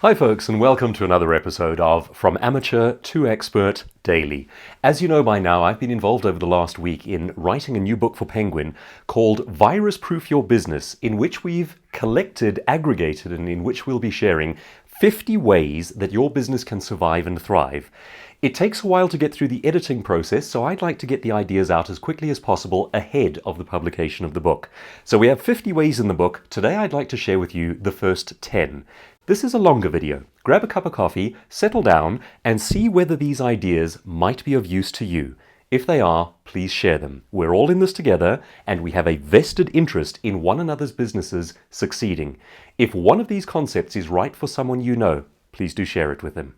Hi folks, and welcome to another episode of From Amateur to Expert Daily. As you know by now, I've been involved over the last week in writing a new book for Penguin called Virus Proof Your Business, in which we've collected, aggregated, and in which we'll be sharing 50 ways that your business can survive and thrive. It takes a while to get through the editing process, so I'd like to get the ideas out as quickly as possible ahead of the publication of the book. So we have 50 ways in the book. Today I'd like to share with you the first 10. This is a longer video. Grab a cup of coffee, settle down, and see whether these ideas might be of use to you. If they are, please share them. We're all in this together, and we have a vested interest in one another's businesses succeeding. If one of these concepts is right for someone you know, please do share it with them.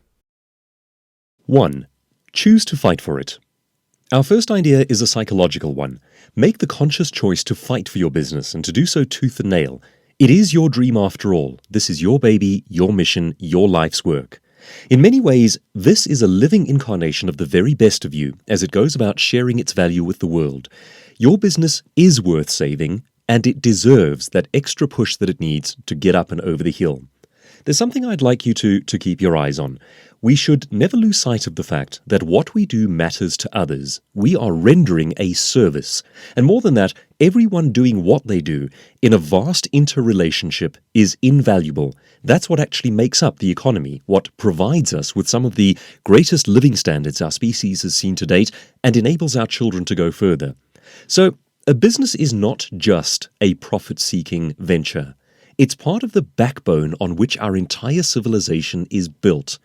1. Choose to fight for it. Our first idea is a psychological one. Make the conscious choice to fight for your business and to do so tooth and nail. It is your dream after all. This is your baby, your mission, your life's work. In many ways, this is a living incarnation of the very best of you as it goes about sharing its value with the world. Your business is worth saving, and it deserves that extra push that it needs to get up and over the hill. There's something I'd like you to keep your eyes on. We should never lose sight of the fact that what we do matters to others. We are rendering a service. And more than that, everyone doing what they do in a vast interrelationship is invaluable. That's what actually makes up the economy, what provides us with some of the greatest living standards our species has seen to date and enables our children to go further. So, a business is not just a profit-seeking venture. It's part of the backbone on which our entire civilization is built.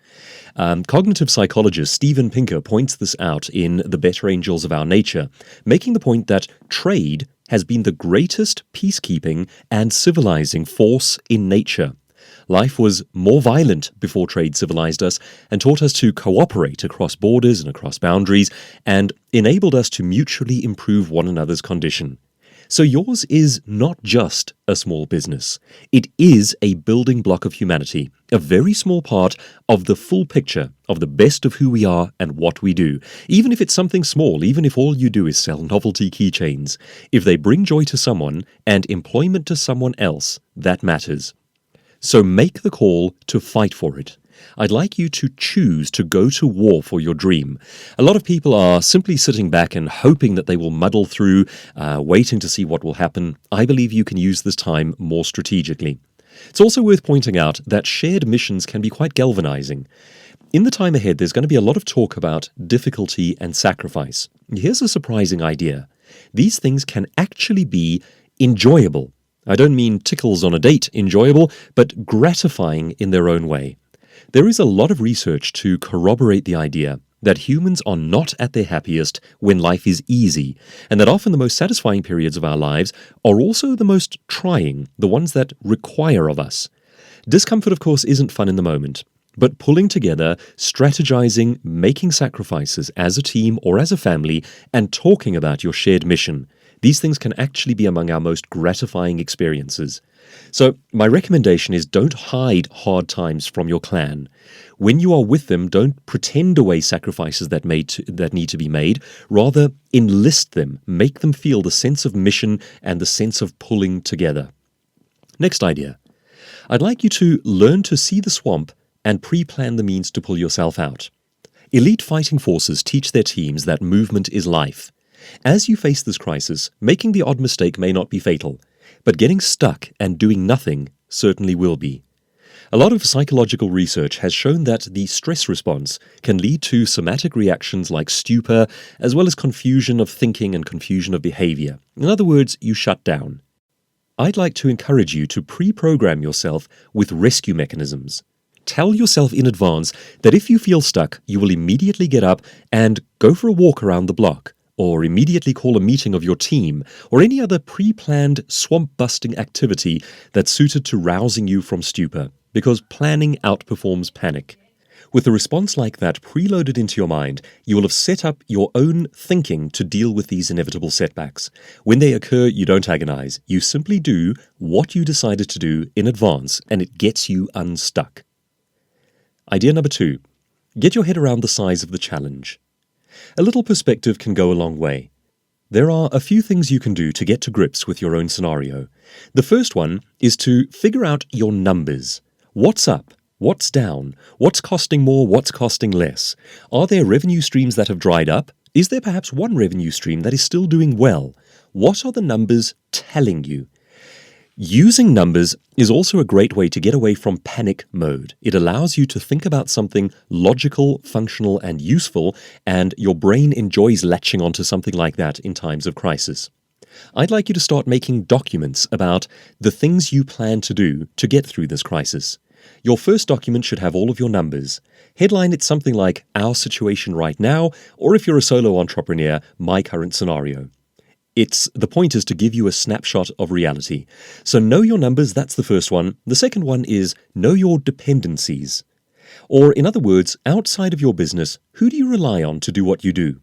Cognitive psychologist Steven Pinker points this out in The Better Angels of Our Nature, making the point that trade has been the greatest peacekeeping and civilizing force in nature. Life was more violent before trade civilized us and taught us to cooperate across borders and across boundaries and enabled us to mutually improve one another's condition. So yours is not just a small business. It is a building block of humanity, a very small part of the full picture of the best of who we are and what we do. Even if it's something small, even if all you do is sell novelty keychains, if they bring joy to someone and employment to someone else, that matters. So make the call to fight for it. I'd like you to choose to go to war for your dream. A lot of people are simply sitting back and hoping that they will muddle through, waiting to see what will happen. I believe you can use this time more strategically. It's also worth pointing out that shared missions can be quite galvanizing. In the time ahead, there's going to be a lot of talk about difficulty and sacrifice. Here's a surprising idea. These things can actually be enjoyable. I don't mean tickles on a date enjoyable, but gratifying in their own way. There is a lot of research to corroborate the idea that humans are not at their happiest when life is easy, and that often the most satisfying periods of our lives are also the most trying, the ones that require of us. Discomfort, of course, isn't fun in the moment, but pulling together, strategizing, making sacrifices as a team or as a family, and talking about your shared mission, these things can actually be among our most gratifying experiences. So my recommendation is don't hide hard times from your clan. When you are with them, don't pretend away sacrifices that need to be made. Rather, enlist them, make them feel the sense of mission and the sense of pulling together. Next idea. I'd like you to learn to see the swamp and pre-plan the means to pull yourself out. Elite fighting forces teach their teams that movement is life. As you face this crisis, making the odd mistake may not be fatal, but getting stuck and doing nothing certainly will be. A lot of psychological research has shown that the stress response can lead to somatic reactions like stupor, as well as confusion of thinking and confusion of behavior. In other words, you shut down. I'd like to encourage you to pre-program yourself with rescue mechanisms. Tell yourself in advance that if you feel stuck, you will immediately get up and go for a walk around the block, or immediately call a meeting of your team, or any other pre-planned swamp-busting activity that's suited to rousing you from stupor, because planning outperforms panic. With a response like that preloaded into your mind, you will have set up your own thinking to deal with these inevitable setbacks. When they occur, you don't agonize. You simply do what you decided to do in advance, and it gets you unstuck. Idea number 2. Get your head around the size of the challenge. A little perspective can go a long way. There are a few things you can do to get to grips with your own scenario. The first one is to figure out your numbers. What's up? What's down? What's costing more? What's costing less? Are there revenue streams that have dried up? Is there perhaps one revenue stream that is still doing well? What are the numbers telling you? Using numbers is also a great way to get away from panic mode. It allows you to think about something logical, functional, and useful, and your brain enjoys latching onto something like that in times of crisis. I'd like you to start making documents about the things you plan to do to get through this crisis. Your first document should have all of your numbers. Headline it something like "Our situation right now," or if you're a solo entrepreneur, "My current scenario." The point is to give you a snapshot of reality. So know your numbers, that's the first one. The second one is know your dependencies. Or in other words, outside of your business, who do you rely on to do what you do?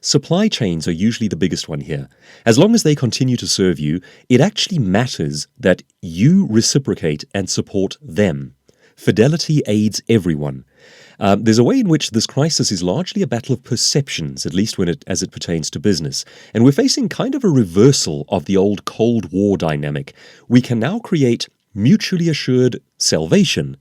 Supply chains are usually the biggest one here. As long as they continue to serve you, it actually matters that you reciprocate and support them. Fidelity aids everyone. There's a way in which this crisis is largely a battle of perceptions, at least as it pertains to business. And we're facing kind of a reversal of the old Cold War dynamic. We can now create mutually assured salvation.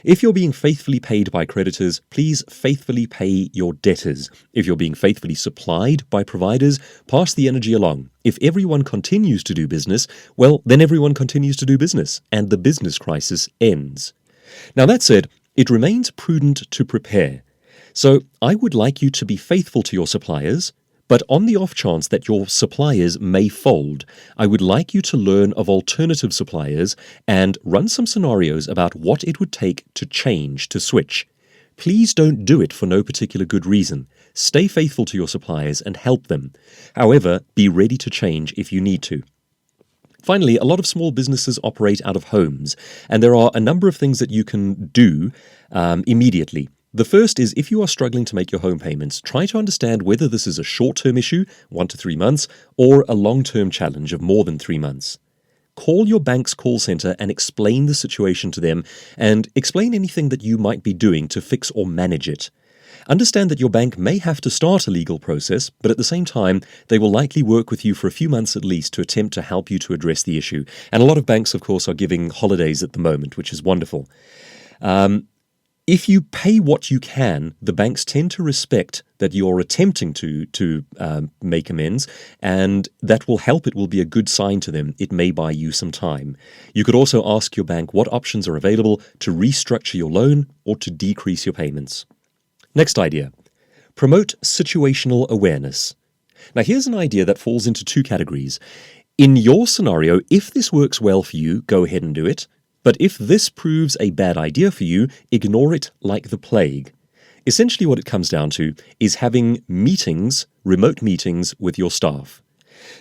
If you're being faithfully paid by creditors, please faithfully pay your debtors. If you're being faithfully supplied by providers, pass the energy along. If everyone continues to do business, well, then everyone continues to do business, and the business crisis ends. Now, that said, it remains prudent to prepare. So I would like you to be faithful to your suppliers, but on the off chance that your suppliers may fold, I would like you to learn of alternative suppliers and run some scenarios about what it would take to change, to switch. Please don't do it for no particular good reason. Stay faithful to your suppliers and help them. However, be ready to change if you need to. Finally, a lot of small businesses operate out of homes, and there are a number of things that you can do immediately. The first is, if you are struggling to make your home payments, try to understand whether this is a short-term issue, 1 to 3 months, or a long-term challenge of more than 3 months. Call your bank's call center and explain the situation to them, and explain anything that you might be doing to fix or manage it. Understand that your bank may have to start a legal process, but at the same time, they will likely work with you for a few months at least to attempt to help you to address the issue. And a lot of banks, of course, are giving holidays at the moment, which is wonderful. If you pay what you can, the banks tend to respect that you're attempting to make amends, and that will help. It will be a good sign to them. It may buy you some time. You could also ask your bank what options are available to restructure your loan or to decrease your payments. Next idea. Promote situational awareness. Now, here's an idea that falls into 2 categories. In your scenario, if this works well for you, go ahead and do it. But if this proves a bad idea for you, ignore it like the plague. Essentially what it comes down to is having meetings, remote meetings with your staff.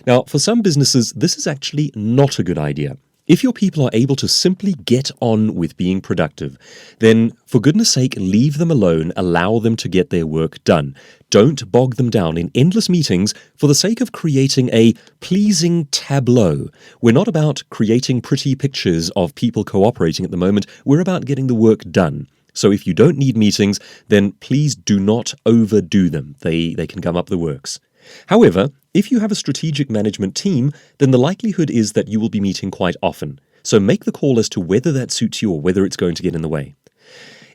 Now, for some businesses, this is actually not a good idea. If your people are able to simply get on with being productive, then for goodness sake, leave them alone, allow them to get their work done. Don't bog them down in endless meetings for the sake of creating a pleasing tableau. We're not about creating pretty pictures of people cooperating at the moment. We're about getting the work done. So if you don't need meetings, then please do not overdo them. They can gum up the works. However, if you have a strategic management team, then the likelihood is that you will be meeting quite often. So make the call as to whether that suits you or whether it's going to get in the way.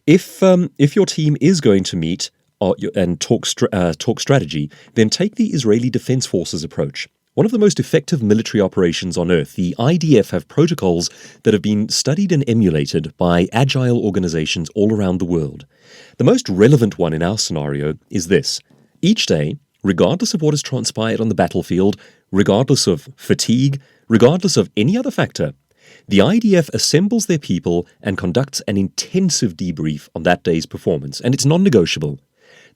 If your team is going to meet and talk strategy, then take the Israeli Defense Forces approach. One of the most effective military operations on earth, the IDF have protocols that have been studied and emulated by agile organizations all around the world. The most relevant one in our scenario is this. Each day, regardless of what has transpired on the battlefield, regardless of fatigue, regardless of any other factor, the IDF assembles their people and conducts an intensive debrief on that day's performance, and it's non-negotiable.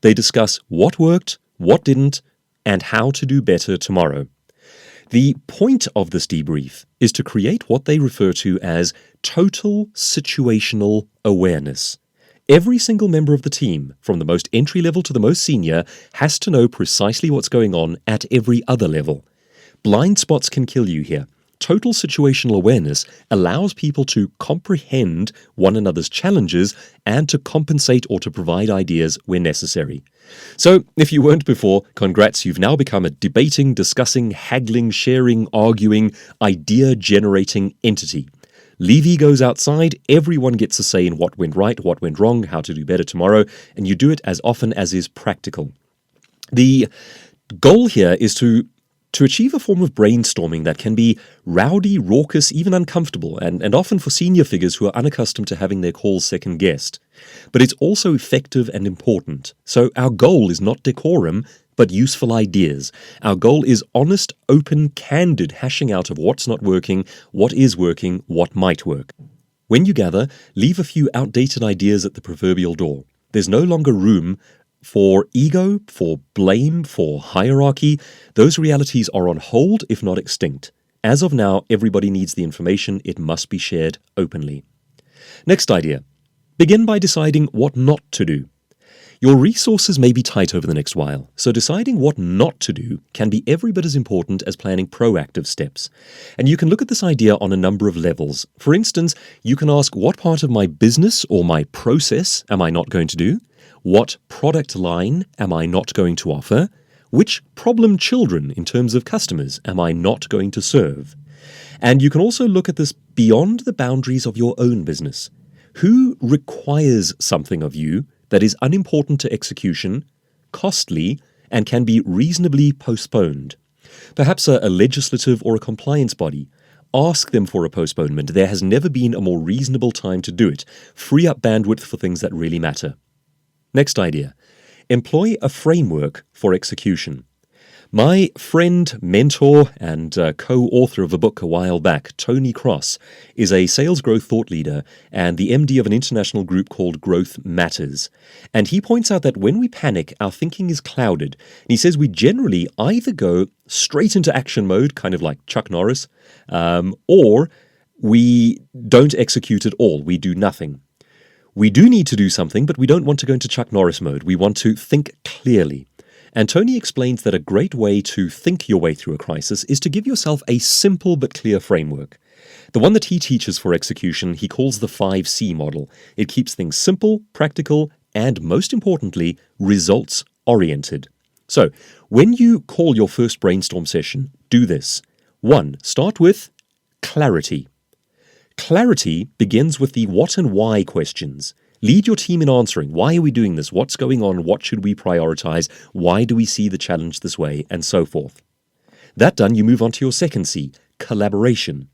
They discuss what worked, what didn't, and how to do better tomorrow. The point of this debrief is to create what they refer to as total situational awareness. Every single member of the team, from the most entry-level to the most senior, has to know precisely what's going on at every other level. Blind spots can kill you here. Total situational awareness allows people to comprehend one another's challenges and to compensate or to provide ideas where necessary. So, if you weren't before, congrats, you've now become a debating, discussing, haggling, sharing, arguing, idea-generating entity. Leave egos outside, everyone gets a say in what went right, what went wrong, how to do better tomorrow, and you do it as often as is practical. The goal here is to achieve a form of brainstorming that can be rowdy, raucous, even uncomfortable, and often for senior figures who are unaccustomed to having their calls second-guessed. But it's also effective and important. So our goal is not decorum, but useful ideas. Our goal is honest, open, candid hashing out of what's not working, what is working, what might work. When you gather, leave a few outdated ideas at the proverbial door. There's no longer room for ego, for blame, for hierarchy. Those realities are on hold, if not extinct. As of now, everybody needs the information. It must be shared openly. Next idea. Begin by deciding what not to do. Your resources may be tight over the next while, so deciding what not to do can be every bit as important as planning proactive steps. And you can look at this idea on a number of levels. For instance, you can ask, what part of my business or my process am I not going to do? What product line am I not going to offer? Which problem children in terms of customers am I not going to serve? And you can also look at this beyond the boundaries of your own business. Who requires something of you that is unimportant to execution, costly, and can be reasonably postponed? Perhaps a legislative or a compliance body. Ask them for a postponement. There has never been a more reasonable time to do it. Free up bandwidth for things that really matter. Next idea. Employ a framework for execution. My friend, mentor, and co-author of a book a while back, Tony Cross, is a sales growth thought leader and the MD of an international group called Growth Matters. And he points out that when we panic, our thinking is clouded. And he says we generally either go straight into action mode, kind of like Chuck Norris, or we don't execute at all. We do nothing. We do need to do something, but we don't want to go into Chuck Norris mode. We want to think clearly. And Tony explains that a great way to think your way through a crisis is to give yourself a simple but clear framework. The one that he teaches for execution, he calls the 5C model. It keeps things simple, practical, and most importantly, results-oriented. So, when you call your first brainstorm session, do this. 1. Start with clarity. Clarity begins with the what and why questions. Lead your team in answering. Why are we doing this? What's going on? What should we prioritize? Why do we see the challenge this way? And so forth. That done, you move on to your second C, collaboration.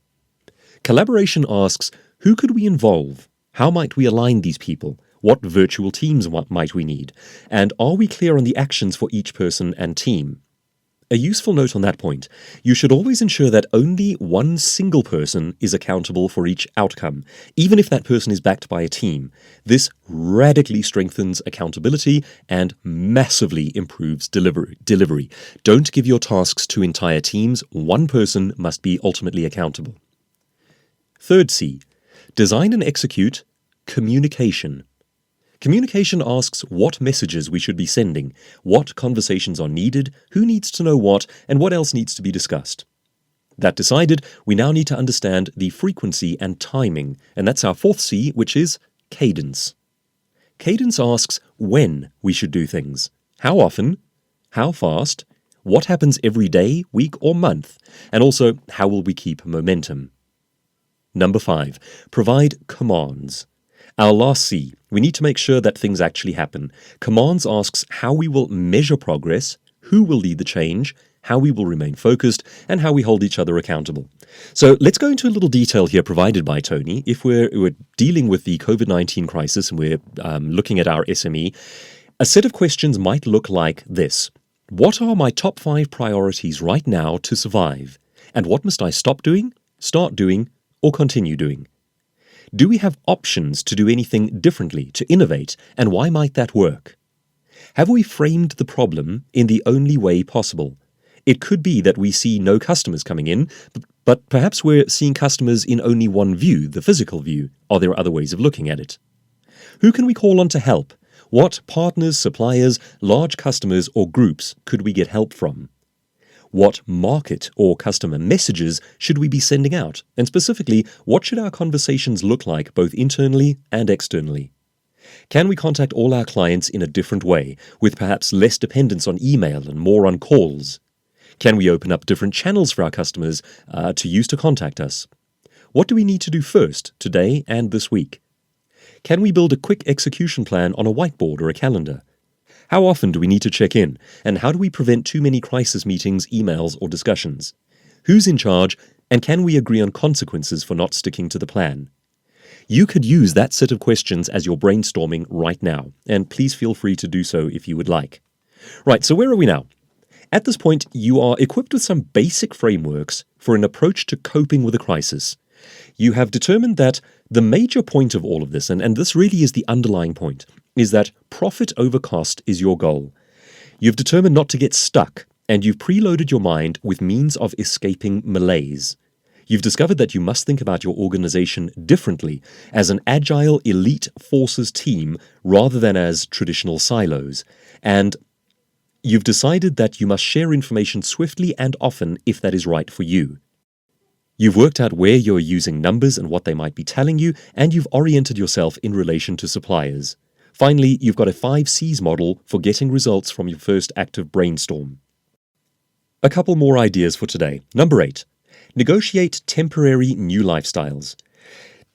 Collaboration asks, who could we involve? How might we align these people? What virtual teams might we need? And are we clear on the actions for each person and team? A useful note on that point, you should always ensure that only one single person is accountable for each outcome, even if that person is backed by a team. This radically strengthens accountability and massively improves delivery. Don't give your tasks to entire teams. One person must be ultimately accountable. Third C, design and execute communication. Communication asks what messages we should be sending, what conversations are needed, who needs to know what, and what else needs to be discussed. That decided, we now need to understand the frequency and timing, and that's our fourth C, which is cadence. Cadence asks when we should do things, how often, how fast, what happens every day, week, or month, and also how will we keep momentum. Number 5, provide commands. Our last C, we need to make sure that things actually happen. Commands asks how we will measure progress, who will lead the change, how we will remain focused, and how we hold each other accountable. So let's go into a little detail here provided by Tony. If we're dealing with the COVID-19 crisis and we're looking at our SME, a set of questions might look like this. What are my top 5 priorities right now to survive? And what must I stop doing, start doing, or continue doing? Do we have options to do anything differently, to innovate, and why might that work? Have we framed the problem in the only way possible? It could be that we see no customers coming in, but perhaps we're seeing customers in only one view, the physical view. Are there other ways of looking at it? Who can we call on to help? What partners, suppliers, large customers, or groups could we get help from? What market or customer messages should we be sending out? And specifically, what should our conversations look like both internally and externally? Can we contact all our clients in a different way, with perhaps less dependence on email and more on calls? Can we open up different channels for our customers to use to contact us? What do we need to do first, today and this week? Can we build a quick execution plan on a whiteboard or a calendar? How often do we need to check in? And how do we prevent too many crisis meetings, emails, or discussions? Who's in charge? And can we agree on consequences for not sticking to the plan? You could use that set of questions as you're brainstorming right now, and please feel free to do so if you would like. Right, so where are we now? At this point, you are equipped with some basic frameworks for an approach to coping with a crisis. You have determined that the major point of all of this, and this really is the underlying point, is that profit over cost is your goal. You've determined not to get stuck, and you've preloaded your mind with means of escaping malaise. You've discovered that you must think about your organization differently as an agile elite forces team rather than as traditional silos. And you've decided that you must share information swiftly and often if that is right for you. You've worked out where you're using numbers and what they might be telling you, and you've oriented yourself in relation to suppliers. Finally, you've got a 5 C's model for getting results from your first active brainstorm. A couple more ideas for today. Number 8. Negotiate temporary new lifestyles.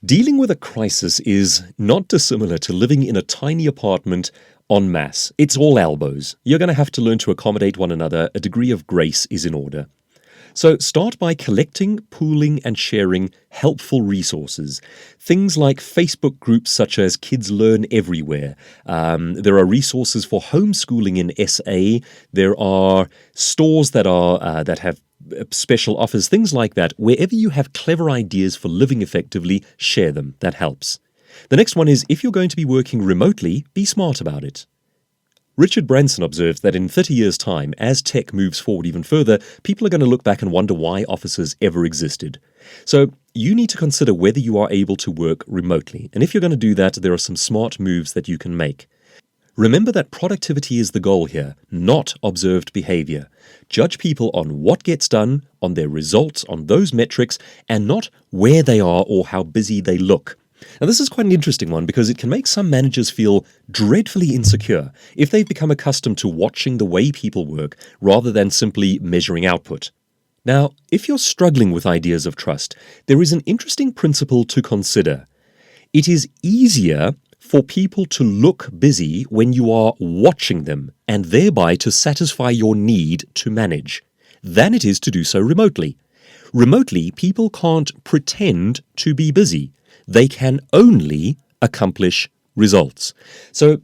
Dealing with a crisis is not dissimilar to living in a tiny apartment en masse. It's all elbows. You're going to have to learn to accommodate one another. A degree of grace is in order. So start by collecting, pooling, and sharing helpful resources. Things like Facebook groups such as Kids Learn Everywhere. There are resources for homeschooling in SA. There are stores that have special offers, things like that. Wherever you have clever ideas for living effectively, share them. That helps. The next one is, if you're going to be working remotely, be smart about it. Richard Branson observes that in 30 years' time, as tech moves forward even further, people are going to look back and wonder why offices ever existed. So you need to consider whether you are able to work remotely. And if you're going to do that, there are some smart moves that you can make. Remember that productivity is the goal here, not observed behavior. Judge people on what gets done, on their results, on those metrics, and not where they are or how busy they look. Now, this is quite an interesting one because it can make some managers feel dreadfully insecure if they've become accustomed to watching the way people work rather than simply measuring output. Now, if you're struggling with ideas of trust, there is an interesting principle to consider. It is easier for people to look busy when you are watching them and thereby to satisfy your need to manage than it is to do so remotely. Remotely, people can't pretend to be busy. They can only accomplish results. So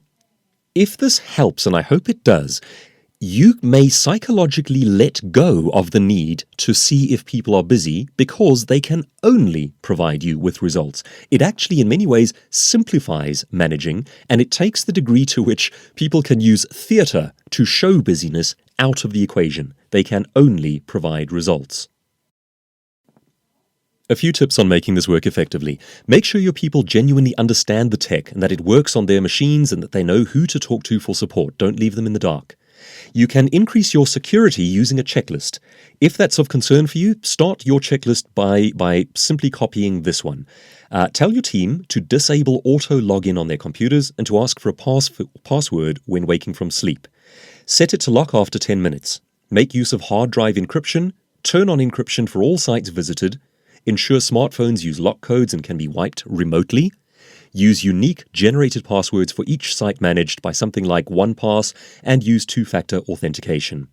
if this helps, and I hope it does, you may psychologically let go of the need to see if people are busy because they can only provide you with results. It actually, in many ways, simplifies managing, and it takes the degree to which people can use theatre to show busyness out of the equation. They can only provide results. A few tips on making this work effectively. Make sure your people genuinely understand the tech and that it works on their machines and that they know who to talk to for support. Don't leave them in the dark. You can increase your security using a checklist. If that's of concern for you, start your checklist by simply copying this one. Tell your team to disable auto login on their computers and to ask for a password when waking from sleep. Set it to lock after 10 minutes. Make use of hard drive encryption. Turn on encryption for all sites visited. Ensure smartphones use lock codes and can be wiped remotely. Use unique generated passwords for each site managed by something like OnePass, and use two-factor authentication.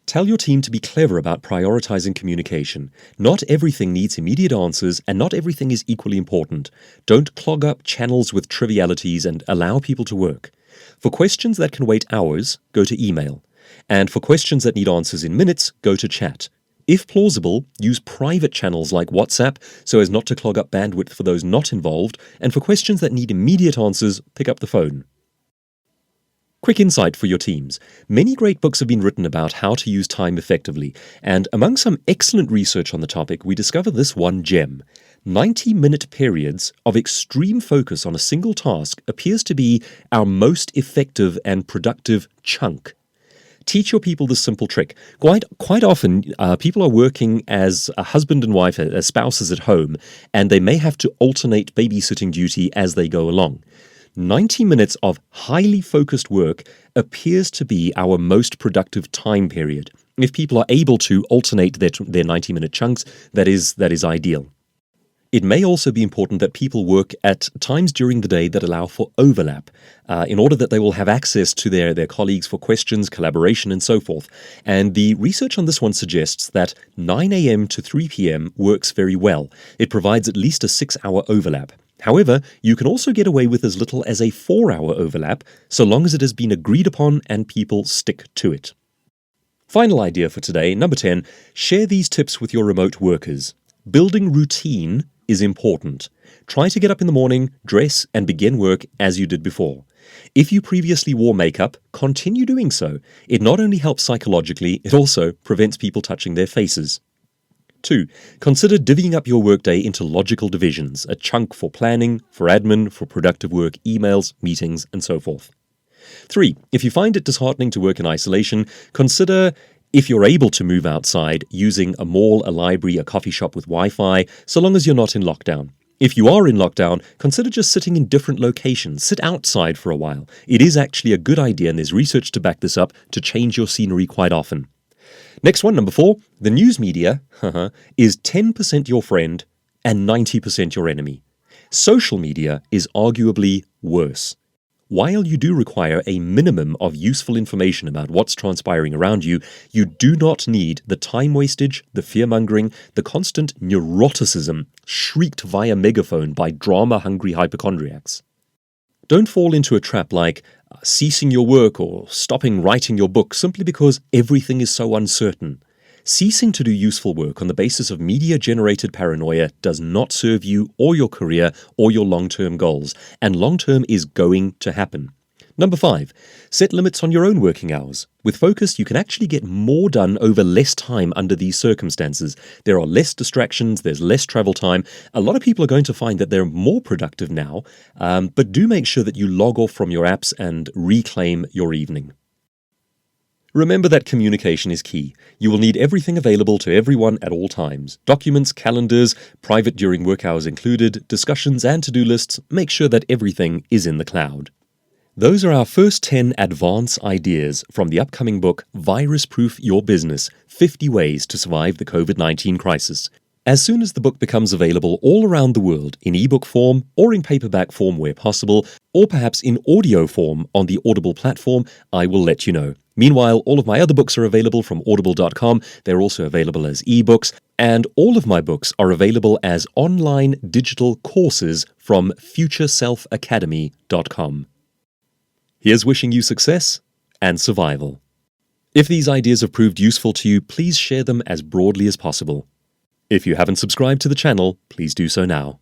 Tell your team to be clever about prioritizing communication. Not everything needs immediate answers, and not everything is equally important. Don't clog up channels with trivialities and allow people to work. For questions that can wait hours, go to email. And for questions that need answers in minutes, go to chat. If plausible, use private channels like WhatsApp so as not to clog up bandwidth for those not involved, and for questions that need immediate answers, pick up the phone. Quick insight for your teams. Many great books have been written about how to use time effectively, and among some excellent research on the topic, we discover this one gem. 90-minute periods of extreme focus on a single task appears to be our most effective and productive chunk. Teach your people this simple trick. Quite often, people are working as a husband and wife, as spouses at home, and they may have to alternate babysitting duty as they go along. 90 minutes of highly focused work appears to be our most productive time period. If people are able to alternate their 90-minute chunks, that is ideal. It may also be important that people work at times during the day that allow for overlap, in order that they will have access to their colleagues for questions, collaboration, and so forth. And the research on this one suggests that 9 a.m. to 3 p.m. works very well. It provides at least a 6-hour overlap. However, you can also get away with as little as a 4-hour overlap, so long as it has been agreed upon and people stick to it. Final idea for today, number 10, share these tips with your remote workers. Building routine is important. Try to get up in the morning, dress, and begin work as you did before. If you previously wore makeup, continue doing so. It not only helps psychologically, it also prevents people touching their faces. 2. Consider divvying up your workday into logical divisions, a chunk for planning, for admin, for productive work, emails, meetings, and so forth. 3. If you find it disheartening to work in isolation, consider, if you're able to move outside, using a mall, a library, a coffee shop with Wi-Fi, so long as you're not in lockdown. If you are in lockdown, consider just sitting in different locations. Sit outside for a while. It is actually a good idea, and there's research to back this up, to change your scenery quite often. Next one, number 4, the news media is 10% your friend and 90% your enemy. Social media is arguably worse. While you do require a minimum of useful information about what's transpiring around you, you do not need the time wastage, the fear-mongering, the constant neuroticism shrieked via megaphone by drama-hungry hypochondriacs. Don't fall into a trap like ceasing your work or stopping writing your book simply because everything is so uncertain. Ceasing to do useful work on the basis of media-generated paranoia does not serve you or your career or your long-term goals, and long-term is going to happen. Number 5, set limits on your own working hours. With focus, you can actually get more done over less time under these circumstances. There are less distractions, there's less travel time. A lot of people are going to find that they're more productive now, but do make sure that you log off from your apps and reclaim your evening. Remember that communication is key. You will need everything available to everyone at all times. Documents, calendars, private during work hours included, discussions and to-do lists. Make sure that everything is in the cloud. Those are our first 10 advance ideas from the upcoming book, Virus-Proof Your Business, 50 Ways to Survive the COVID-19 Crisis. As soon as the book becomes available all around the world in ebook form or in paperback form where possible, or perhaps in audio form on the Audible platform, I will let you know. Meanwhile, all of my other books are available from audible.com. They're also available as ebooks, and all of my books are available as online digital courses from futureselfacademy.com. Here's wishing you success and survival. If these ideas have proved useful to you, please share them as broadly as possible. If you haven't subscribed to the channel, please do so now.